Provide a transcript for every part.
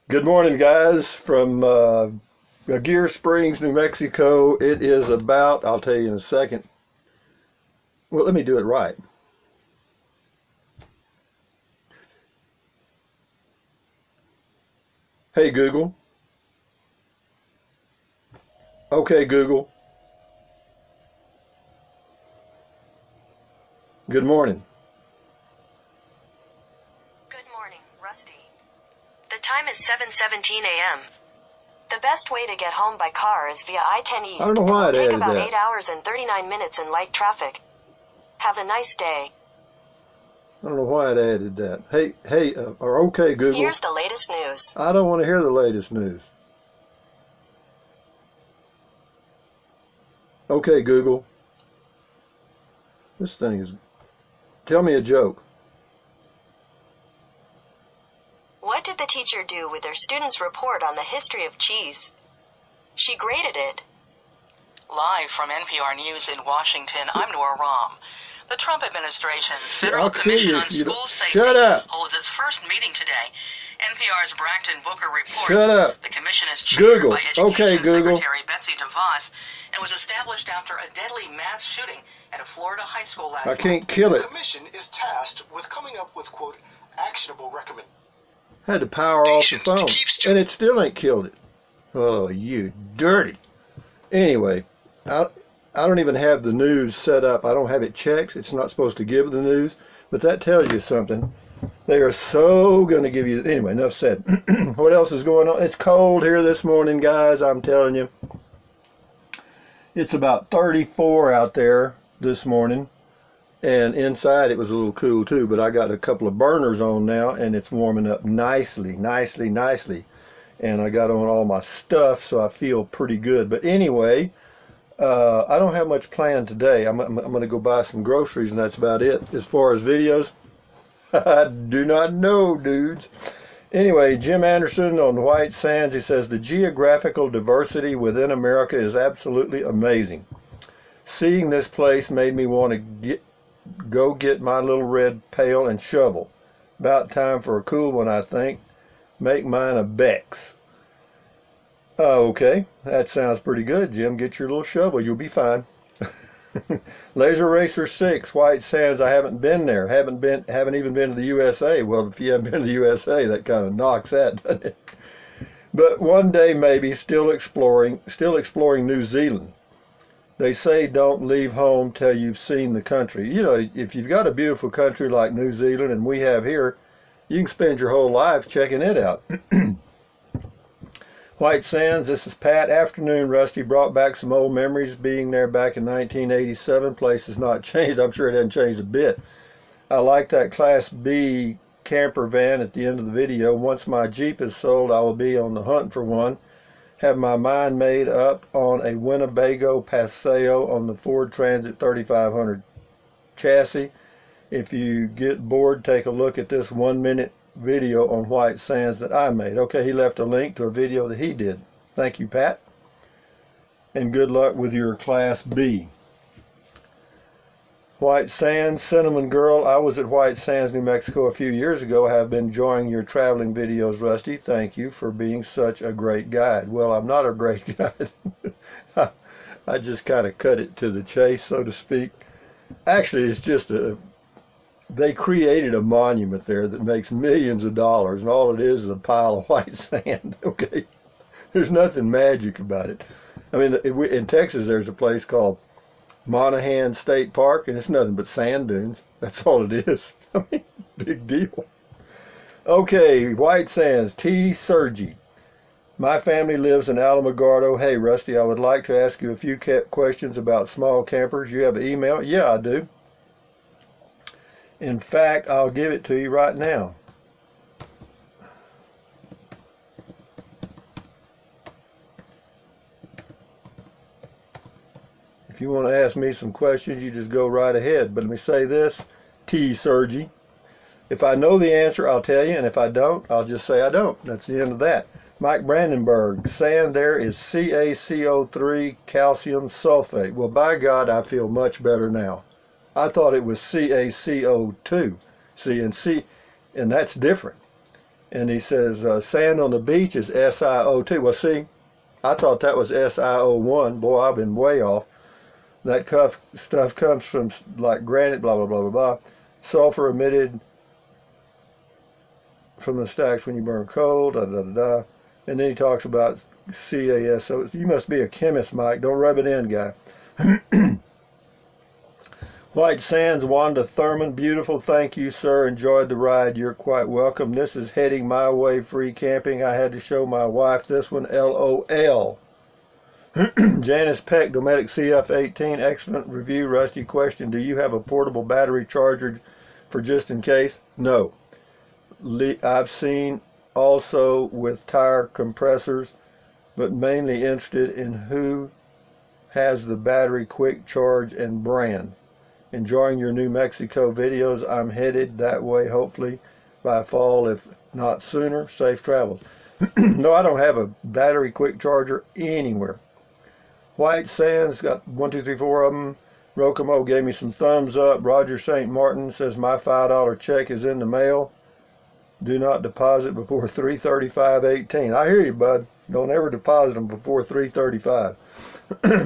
Good morning, guys, from Aguirre Springs, New Mexico. It is about, I'll tell you in a second. Well, let me do it right. Hey, Google. Okay, Google. Good morning. Good morning, Rusty. The time is 7:17 a.m. The best way to get home by car is via I-10 East. I don't know why and it will take added about that. 8 hours and 39 minutes in light traffic. Have a nice day. I don't know why it added that. Hey, or okay, Google. Here's the latest news. I don't want to hear the latest news. Okay, Google. This thing is... Tell me a joke. What did the teacher do with their students' report on the history of cheese? She graded it. Live from NPR News in Washington, I'm Nora Rahm. The Trump administration's I'll Federal kill Commission you on if you don't- School Safety Shut up. holds its first meeting today. NPR's Brackton Booker reports Shut up. the commission is chaired Google. by Education Okay, Google. Secretary Betsy DeVos and was established after a deadly mass shooting at a Florida high school last I month. can't kill The it. commission is tasked with coming up with, quote, actionable recommendations. Had to power off the To phone, keep and it still ain't killed it. Oh, you dirty. Anyway, I don't even have the news set up. I don't have it checked. It's not supposed to give the news, but that tells you something. They are so going to give you... Anyway, enough said. What else is going on? It's cold here this morning, guys, I'm telling you. It's about 34 out there this morning. And inside it was a little cool too, but I got a couple of burners on now and it's warming up nicely. And I got on all my stuff, so I feel pretty good. But anyway, I don't have much planned today. I'm going to go buy some groceries and that's about it. As far as videos, I do not know, dudes. Anyway, Jim Anderson on White Sands, he says, the geographical diversity within America is absolutely amazing. Seeing this place made me want to go get my little red pail and shovel. About time for a cool one, I think. Make mine a Bex. Okay, that sounds pretty good, Jim. Get your little shovel, you'll be fine. Laser Racer 6, White Sands. I haven't been there. Haven't even been to the USA. Well, if you haven't been to the USA, that kind of knocks that, doesn't it? But one day maybe, still exploring New Zealand. They say don't leave home till you've seen the country. You know, if you've got a beautiful country like New Zealand, and we have here, you can spend your whole life checking it out. White Sands, this is Pat. Afternoon, Rusty. Brought back some old memories being there back in 1987. Place has not changed. I'm sure it hasn't changed a bit. I like that Class B camper van at the end of the video. Once my Jeep is sold, I will be on the hunt for one. Have my mind made up on a Winnebago Paseo on the Ford Transit 3500 chassis. If you get bored, take a look at this 1-minute video on White Sands that I made. Okay, he left a link to a video that he did. Thank you, Pat. And good luck with your Class B. White Sands, Cinnamon Girl. I was at White Sands, New Mexico a few years ago. I have been enjoying your traveling videos, Rusty. Thank you for being such a great guide. Well, I'm not a great guide. I just kind of cut it to the chase, so to speak. Actually, it's just they created a monument there that makes millions of dollars, and all it is a pile of white sand, okay? There's nothing magic about it. I mean, in Texas, there's a place called Monahan State Park, and it's nothing but sand dunes. That's all it is. I mean, big deal. Okay, White Sands, T. Sergi. My family lives in Alamogordo. Hey, Rusty, I would like to ask you a few questions about small campers. You have an email? Yeah, I do. In fact, I'll give it to you right now. If you want to ask me some questions, you just go right ahead. But let me say this, T. Sergi. If I know the answer, I'll tell you, and if I don't, I'll just say I don't. That's the end of that. Mike Brandenburg, sand there is CaCO3 calcium sulfate. Well, by God, I feel much better now. I thought it was CaCO2. See, and and that's different. And he says, sand on the beach is SiO2. Well, see, I thought that was SiO1. Boy, I've been way off. That stuff comes from like granite, blah, blah, blah, blah, blah. Sulfur emitted from the stacks when you burn coal, da, da, da, da. And then he talks about CAS. So you must be a chemist, Mike. Don't rub it in, guy. White Sands, Wanda Thurman. Beautiful. Thank you, sir. Enjoyed the ride. You're quite welcome. This is heading my way. Free camping. I had to show my wife this one. LOL. Janice Peck, Dometic CF18. Excellent review. Rusty question. Do you have a portable battery charger for just in case? No. I've seen also with tire compressors, but mainly interested in who has the battery, quick charge, and brand. Enjoying your New Mexico videos. I'm headed that way hopefully by fall, if not sooner. Safe travels. No, I don't have a battery quick charger anywhere. White Sands, got 1, 2, 3, 4 of them. Rokomo gave me some thumbs up. Roger St. Martin says my $5 check is in the mail. Do not deposit before 3/35/18. I hear you, bud. Don't ever deposit them before 3/35.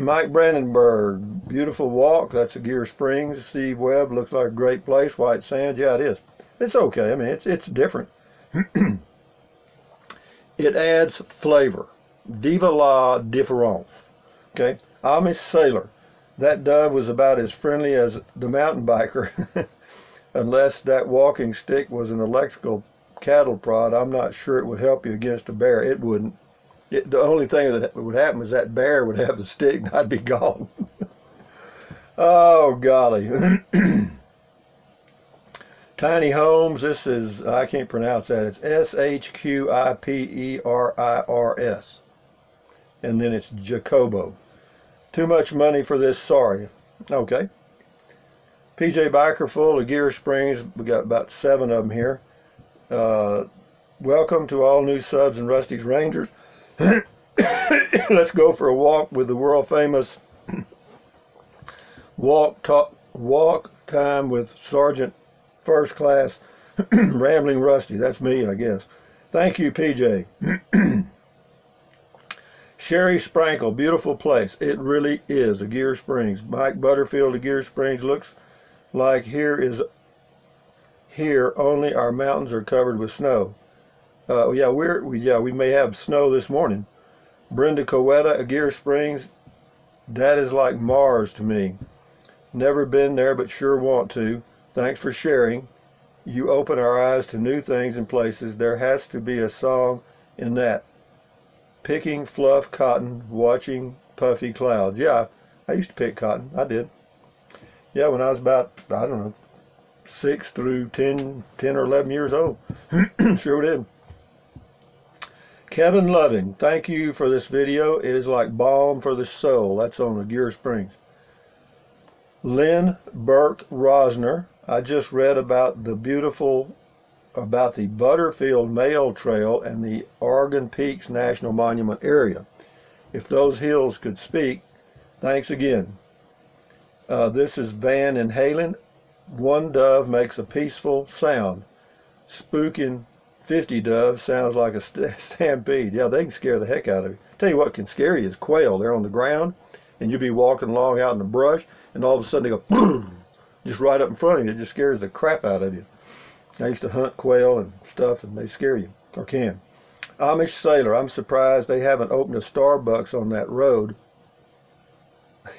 Mike Brandenburg, beautiful walk. That's a Gear Springs. Steve Webb, looks like a great place. White Sands, yeah, it is. It's okay. I mean, it's different. It adds flavor. Diva la différence. Okay, Amish Sailor. That dove was about as friendly as the mountain biker, unless that walking stick was an electrical cattle prod. I'm not sure it would help you against a bear. It wouldn't. The only thing that would happen is that bear would have the stick and I'd be gone. Oh, golly. Tiny Homes, this is, I can't pronounce that. It's SHQIPERIRS. And then it's Jacobo. Too much money for this, sorry. Okay. PJ Biker full of Gear Springs. We got about 7 of them here. Welcome to all new subs and Rusty's Rangers. Let's go for a walk with the world famous walk time with Sergeant First Class Rambling Rusty. That's me, I guess. Thank you, PJ. Sherry Sprankle, beautiful place. It really is, a Gear Springs. Mike Butterfield, a Gear Springs. Looks like here only our mountains are covered with snow. Yeah, we may have snow this morning. Brenda Coetta, a Gear Springs. That is like Mars to me. Never been there, but sure want to. Thanks for sharing. You open our eyes to new things and places. There has to be a song in that. Picking fluff cotton, watching puffy clouds. Yeah, I used to pick cotton. I did. Yeah, when I was about, I don't know, 6 through 10 or 11 years old. Sure did. Kevin Loving, thank you for this video. It is like balm for the soul. That's on the Gear Springs. Lynn Burke Rosner, I just read about the Butterfield Mail Trail and the Oregon Peaks National Monument area. If those hills could speak, thanks again. This is Van and Halen. One dove makes a peaceful sound. Spooking 50 doves sounds like a stampede. Yeah, they can scare the heck out of you. Tell you what can scare you is quail. They're on the ground, and you'll be walking along out in the brush, and all of a sudden they go boom, just right up in front of you. It just scares the crap out of you. I used to hunt quail and stuff, and they scare you, or can. Amish Sailor, I'm surprised they haven't opened a Starbucks on that road.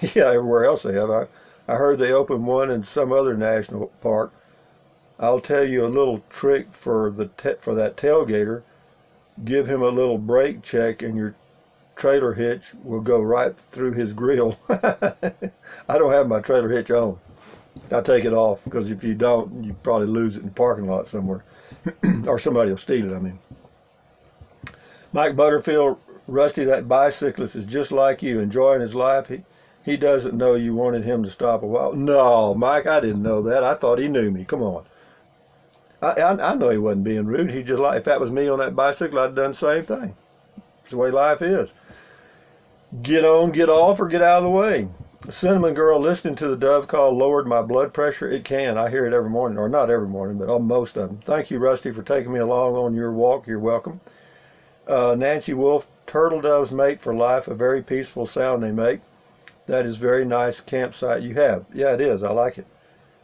Yeah, everywhere else they have. I heard they opened one in some other national park. I'll tell you a little trick for that tailgater. Give him a little brake check and your trailer hitch will go right through his grill. I don't have my trailer hitch on. I take it off, because if you don't, you probably lose it in the parking lot somewhere. Or somebody will steal it, I mean. Mike Butterfield, Rusty, that bicyclist is just like you, enjoying his life. He doesn't know you wanted him to stop a while. No, Mike, I didn't know that. I thought he knew me. Come on. I know he wasn't being rude. He just like, if that was me on that bicycle, I'd done the same thing. It's the way life is. Get on, get off, or get out of the way. Cinnamon Girl, listening to the dove call lowered my blood pressure. It can. I hear it every morning, or not every morning, but on most of them. Thank you, Rusty, for taking me along on your walk. You're welcome. Nancy Wolf, turtle doves mate for life. A very peaceful sound they make. That is very nice campsite you have. Yeah, it is. I like it.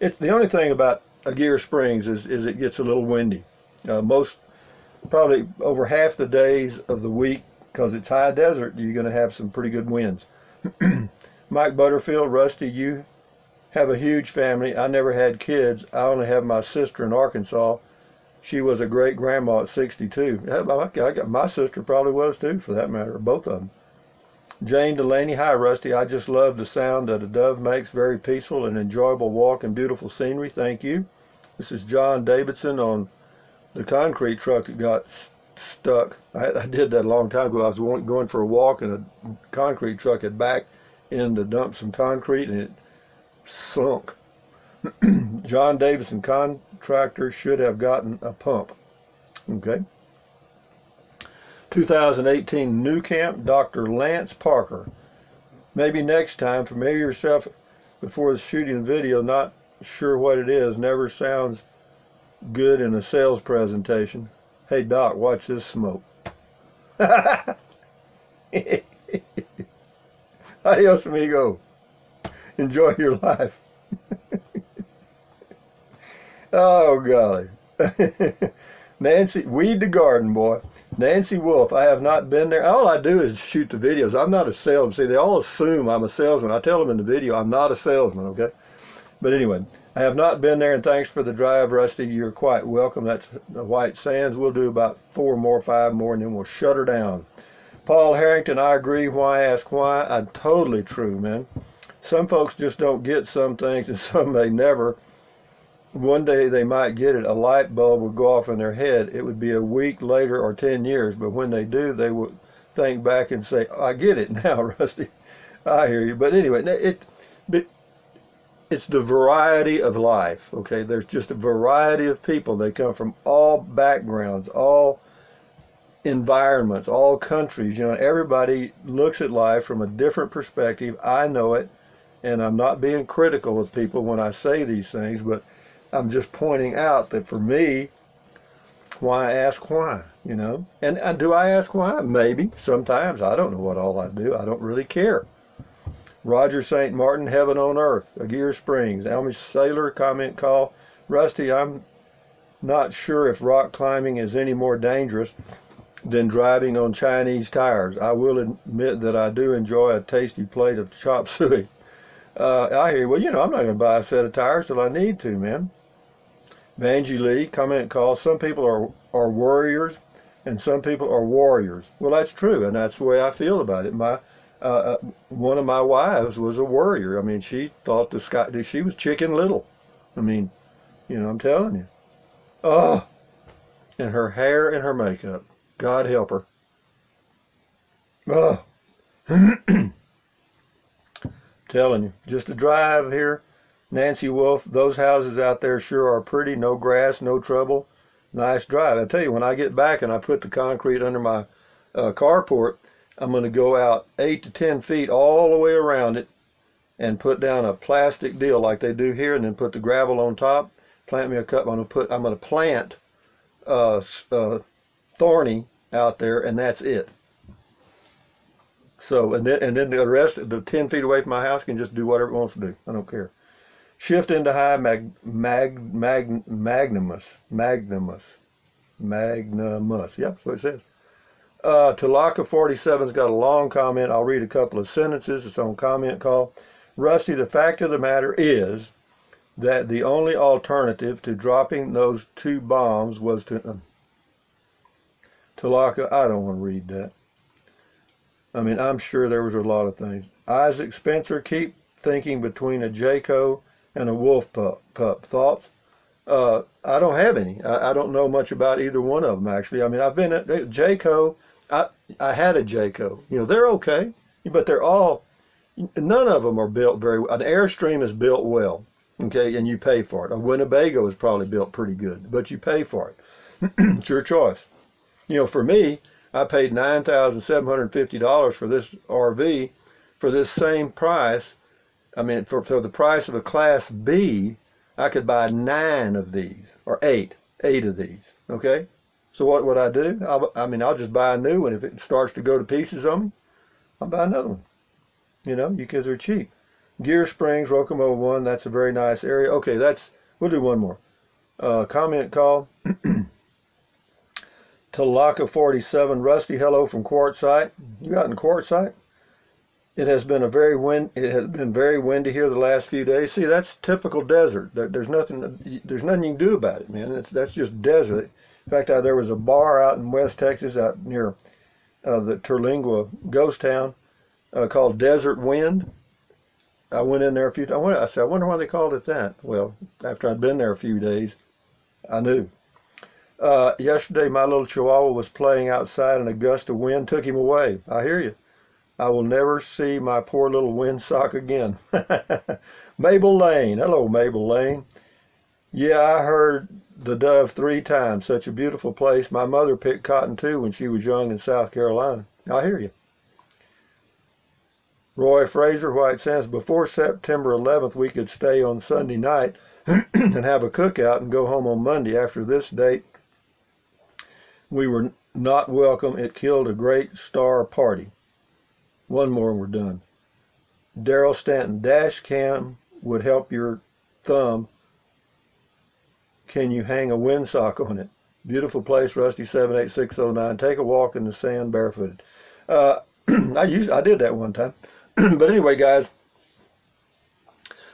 It's the only thing about Aguirre Springs is it gets a little windy. Probably over half the days of the week, because it's high desert, you're going to have some pretty good winds. Mike Butterfield, Rusty, you have a huge family. I never had kids. I only have my sister in Arkansas. She was a great grandma at 62. My sister probably was too, for that matter, both of them. Jane Delaney, hi Rusty. I just love the sound that a dove makes. Very peaceful and enjoyable walk and beautiful scenery. Thank you. This is John Davidson on the concrete truck that got stuck. I did that a long time ago. I was going for a walk and a concrete truck had backed in to dump some concrete and it sunk. John Davidson, contractor, should have gotten a pump. Okay. 2018 New Camp, Dr. Lance Parker. Maybe next time, familiar yourself before shooting video. Not sure what it is. Never sounds good in a sales presentation. Hey Doc, watch this smoke. Adios, amigo. Enjoy your life. Oh, golly. Nancy, weed the garden, boy. Nancy Wolf, I have not been there. All I do is shoot the videos. I'm not a salesman. See, they all assume I'm a salesman. I tell them in the video, I'm not a salesman, okay? But anyway, I have not been there, and thanks for the drive, Rusty. You're quite welcome. That's the White Sands. We'll do about 4 more, 5 more, and then we'll shut her down. Paul Harrington, I agree. Why ask why? Totally true, man. Some folks just don't get some things, and some may never. One day they might get it. A light bulb would go off in their head. It would be a week later or 10 years, but when they do, they would think back and say, I get it now, Rusty. I hear you. But anyway, it's the variety of life, okay? There's just a variety of people. They come from all backgrounds, all environments, all countries. You know, everybody looks at life from a different perspective. I know it, and I'm not being critical of people when I say these things, but I'm just pointing out that for me, why ask why, you know? And do I ask why? Maybe. Sometimes. I don't know what all I do. I don't really care. Roger St. Martin, Heaven on Earth, Aguirre Springs. Elmy Sailor, comment call. Rusty, I'm not sure if rock climbing is any more dangerous than driving on Chinese tires. I will admit that I do enjoy a tasty plate of chop suey. I hear you. Well, you know, I'm not going to buy a set of tires till I need to, man. Vanjie Lee, comment call. Some people are worriers and some people are warriors. Well, that's true, and that's the way I feel about it. One of my wives was a worrier. I mean, she thought the sky, she was Chicken Little. I mean, you know, I'm telling you. Oh, and her hair and her makeup. God help her. Oh. Telling you, just a drive here. Nancy Wolf, those houses out there sure are pretty. No grass, no trouble. Nice drive. I tell you, when I get back and I put the concrete under my carport, I'm going to go out 8 to 10 feet all the way around it and put down a plastic deal like they do here, and then put the gravel on top. Plant me a cup. I'm going to plant thorny out there, and that's it. So, and then the rest, the 10 feet away from my house, can just do whatever it wants to do. I don't care. Shift into high, magnanimous. Yep, that's what it says. Talaka 47's got a long comment. I'll read a couple of sentences. It's on comment call. Rusty, the fact of the matter is that the only alternative to dropping those 2 bombs was to... Talaka, I don't want to read that. I mean, I'm sure there was a lot of things. Isaac Spencer, keep thinking between a Jayco and a wolf pup. Thoughts? I don't have any. I don't know much about either one of them, actually. I mean, I've been at Jayco. I had a Jayco. You know, they're okay, but they're all, none of them are built very well. An Airstream is built well, okay, and you pay for it. A Winnebago is probably built pretty good, but you pay for it. It's your choice. You know, for me, I paid $9,750 for this RV for this same price I mean, for the price of a Class B, I could buy 9 of these, or 8 of these, okay? So what would I do? I'll just buy a new one. If it starts to go to pieces on me, I'll buy another one, you know, because they're cheap. Gear Springs, Rokomo 1, that's a very nice area. Okay, we'll do one more. Comment call. Talaka 47, Rusty, hello from Quartzsite. You out in Quartzsite? It has been very windy here the last few days. See, that's typical desert. There's nothing you can do about it, man. That's just desert. In fact, there was a bar out in West Texas, out near the Terlingua ghost town, called Desert Wind. I went in there a few times. I said, I wonder why they called it that. Well, after I'd been there a few days, I knew. Yesterday, my little Chihuahua was playing outside and a gust of wind took him away. I hear you. I will never see my poor little windsock again. Mabel Lane. Hello, Mabel Lane. Yeah, I heard the dove 3 times. Such a beautiful place. My mother picked cotton too when she was young in South Carolina. I hear you. Roy Fraser, White Sands. Before September 11th, we could stay on Sunday night and have a cookout and go home on Monday. After this date, we were not welcome. It killed a great star party. One more and we're done. Daryl Stanton, dash cam would help your thumb. Can you hang a windsock on it? Beautiful place, Rusty 78609. Take a walk in the sand barefooted. I did that one time. But anyway, guys,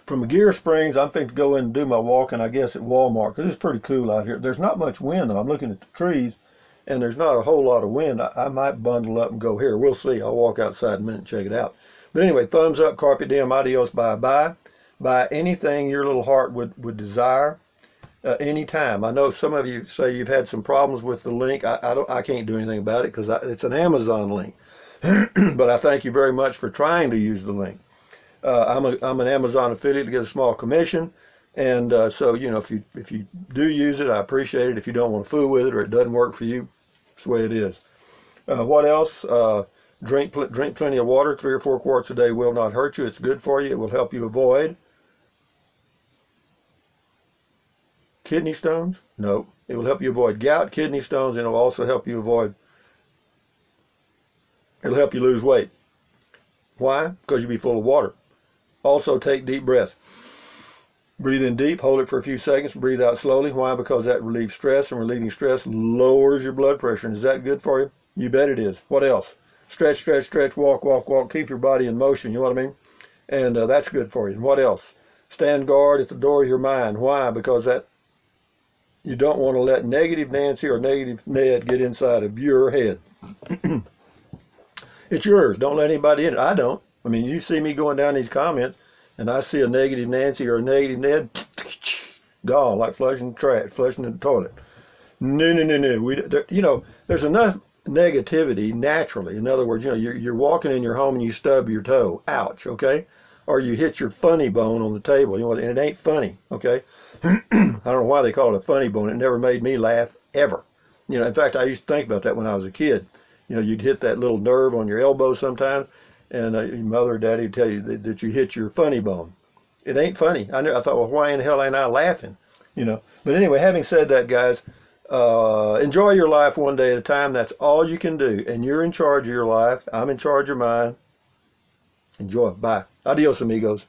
from Gear Springs, I'm thinking to go in and do my walking, I guess, at Walmart, because it's pretty cool out here. There's not much wind, though. I'm looking at the trees, and there's not a whole lot of wind. I might bundle up and go here. We'll see. I'll walk outside in a minute and check it out. But anyway, thumbs up, carpe diem, adios, bye-bye. Buy anything your little heart would desire anytime. I know some of you say you've had some problems with the link. I can't do anything about it because it's an Amazon link. But I thank you very much for trying to use the link. I'm an Amazon affiliate to get a small commission. And so, you know, if you do use it, I appreciate it. If you don't want to fool with it or it doesn't work for you, it's the way it is. What else? Drink plenty of water. 3 or 4 quarts a day will not hurt you. It's good for you. It will help you avoid kidney stones. No, it will help you avoid gout, kidney stones, and it will also help you it'll help you lose weight. Why? Because you'll be full of water. Also, take deep breaths. Breathe in deep, hold it for a few seconds, breathe out slowly. Why? Because that relieves stress, and relieving stress lowers your blood pressure. And is that good for you? You bet it is. What else? Stretch, stretch, stretch, walk, walk, walk. Keep your body in motion, you know what I mean? And that's good for you. And what else? Stand guard at the door of your mind. Why? Because you don't want to let negative Nancy or negative Ned get inside of your head. It's yours. Don't let anybody in it. I don't. I mean, you see me going down these comments, and I see a negative Nancy or a negative Ned, gone, like flushing the toilet. No. You know, there's enough negativity naturally. In other words, you know, you're walking in your home and you stub your toe. Ouch, okay? Or you hit your funny bone on the table, you know, and it ain't funny, okay? I don't know why they call it a funny bone. It never made me laugh, ever. You know, in fact, I used to think about that when I was a kid. You know, you'd hit that little nerve on your elbow sometimes, and your mother or daddy would tell you that you hit your funny bone. It ain't funny. I thought, well, why in the hell ain't I laughing? You know. But anyway, having said that, guys, enjoy your life one day at a time. That's all you can do. And you're in charge of your life. I'm in charge of mine. Enjoy. Bye. Adios, amigos.